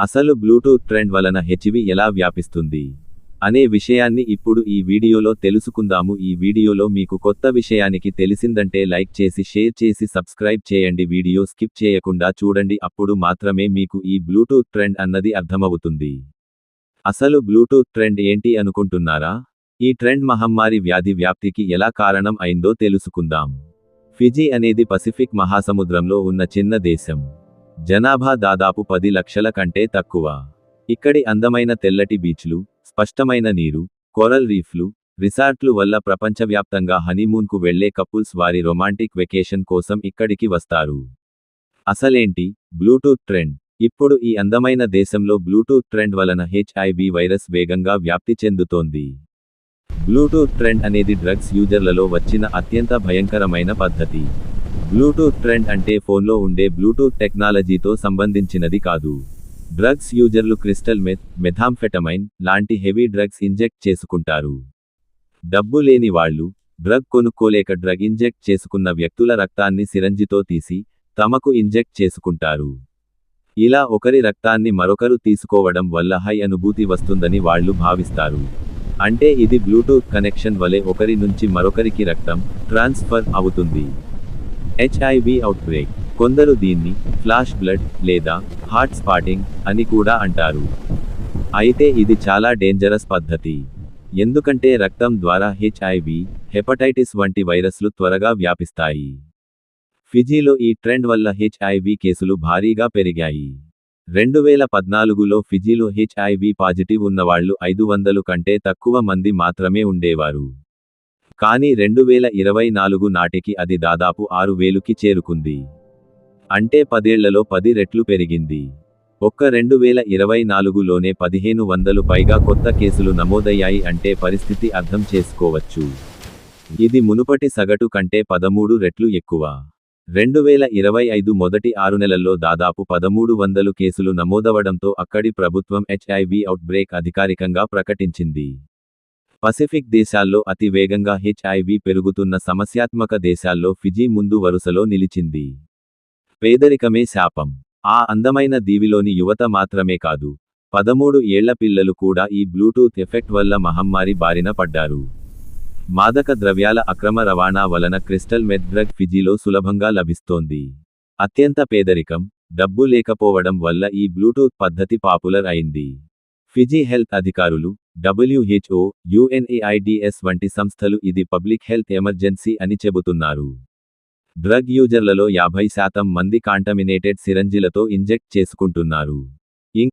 అసలు Bluetooth trend వలన HIV ఎలా వ్యాపిస్తుంది అనే విషయాన్ని ఇప్పుడు ఈ వీడియోలో తెలుసుకుందాము. ఈ వీడియోలో మీకు కొత్త విషయానికి తెలిసిందంటే లైక్ చేసి షేర్ చేసి సబ్స్క్రైబ్ చేయండి. వీడియో స్కిప్ చేయకుండా చూడండి, అప్పుడు మాత్రమే మీకు ఈ బ్లూటూత్ ట్రెండ్ అన్నది అర్థమవుతుంది. అసలు బ్లూటూత్ ట్రెండ్ ఏంటి అనుకుంటున్నారా? ఈ ట్రెండ్ మహమ్మారి వ్యాధి వ్యాప్తికి ఎలా కారణం అయిందో తెలుసుకుందాం. ఫిజీ అనేది పసిఫిక్ మహాసముద్రంలో ఉన్న చిన్న దేశం. జనాభా దాదాపు 10 లక్షల కంటే తక్కువ. ఇక్కడి అందమైన తెల్లటి బీచ్లు, స్పష్టమైన నీరు, కోరల్ రీఫ్లు, రిసార్ట్లు వల్ల ప్రపంచవ్యాప్తంగా హనీమూన్కు వెళ్లే కపుల్స్ వారి రొమాంటిక్ వెకేషన్ కోసం ఇక్కడికి వస్తారు. అసలేంటి బ్లూటూత్ ట్రెండ్? ఇప్పుడు ఈ అందమైన దేశంలో బ్లూటూత్ ట్రెండ్ వలన హెచ్ఐవి వైరస్ వేగంగా వ్యాప్తి చెందుతోంది. బ్లూటూత్ ట్రెండ్ అనేది డ్రగ్స్ యూజర్లలో వచ్చిన అత్యంత భయంకరమైన పద్ధతి. బ్లూటూత్ ట్రెండ్ అంటే ఫోన్లో ఉండే బ్లూటూత్ టెక్నాలజీతో సంబంధించినది కాదు. డ్రగ్స్ యూజర్లు క్రిస్టల్ మెత్, మెథాంఫెటమైన్ లాంటి హెవీ డ్రగ్స్ ఇంజెక్ట్ చేసుకుంటారు. డబ్బు లేని వాళ్ళు, డ్రగ్ కొనుక్కోలేక డ్రగ్ ఇంజెక్ట్ చేసుకున్న వ్యక్తుల రక్తాన్ని సిరంజితో తీసి తమకు ఇంజెక్ట్ చేసుకుంటారు. ఇలా ఒకరి రక్తాన్ని మరొకరు తీసుకోవడం వల్ల హై అనుభూతి వస్తుందని వాళ్ళు భావిస్తారు. అంటే ఇది బ్లూటూత్ కనెక్షన్ వలె ఒకరి నుంచి మరొకరికి రక్తం ట్రాన్స్ఫర్ అవుతుంది. HIV outbreak. కొందరు దీన్ని ఫ్లాష్ బ్లడ్ లేదా హాట్ స్పాటింగ్ అని కూడా అంటారు. అయితే ఇది చాలా డేంజరస్ పద్ధతి. ఎందుకంటే రక్తం ద్వారా హెచ్ఐవి, హెపటైటిస్ వంటి వైరస్లు త్వరగా వ్యాపిస్తాయి. ఫిజీలో ఈ ట్రెండ్ వల్ల హెచ్ఐవి కేసులు భారీగా పెరిగాయి. 2014లో ఫిజీలో హెచ్ఐవి పాజిటివ్ ఉన్నవాళ్లు 500 కంటే తక్కువ మంది మాత్రమే ఉండేవారు. కానీ 2024 నాటికి అది దాదాపు 6000కి చేరుకుంది. అంటే 10 ఏళ్లలో 10 రెట్లు పెరిగింది. ఒక్క 2024లోనే 1500 పైగా కొత్త కేసులు నమోదయ్యాయి అంటే పరిస్థితి అర్థం చేసుకోవచ్చు. ఇది మునుపటి సగటు కంటే 13 రెట్లు ఎక్కువ. 2025 మొదటి 6 నెలల్లో దాదాపు 1300 కేసులు నమోదవడంతో అక్కడి ప్రభుత్వం హెచ్ఐవి అవుట్బ్రేక్ అధికారికంగా ప్రకటించింది. పసిఫిక్ దేశాల్లో అతి వేగంగా హెచ్ఐవి పెరుగుతున్న సమస్యాత్మక దేశాల్లో ఫిజీ ముందు వరుసలో నిలిచింది. పేదరికమే శాపం. ఆ అందమైన దీవిలోని యువత మాత్రమే కాదు, 13 ఏళ్ల పిల్లలు కూడా ఈ బ్లూటూత్ ఎఫెక్ట్ వల్ల మహమ్మారి బారిన పడ్డారు. మాదక ద్రవ్యాల అక్రమ రవాణా వలన క్రిస్టల్ మెత్ డ్రగ్ ఫిజీలో సులభంగా లభిస్తోంది. అత్యంత పేదరికం, డబ్బు లేకపోవడం వల్ల ఈ బ్లూటూత్ పద్ధతి పాపులర్ అయింది. ఫిజీ హెల్త్ అధికారులు, WHO, UNAIDS వంటి సంస్థలు ఇది పబ్లిక్ హెల్త్ ఎమర్జెన్సీ అని చెబుతున్నారు. డ్రగ్ యూజర్లలో 50% మంది కాంటమినేటెడ్ సిరంజిలతో ఇంజెక్ట్ చేసుకుంటున్నారు.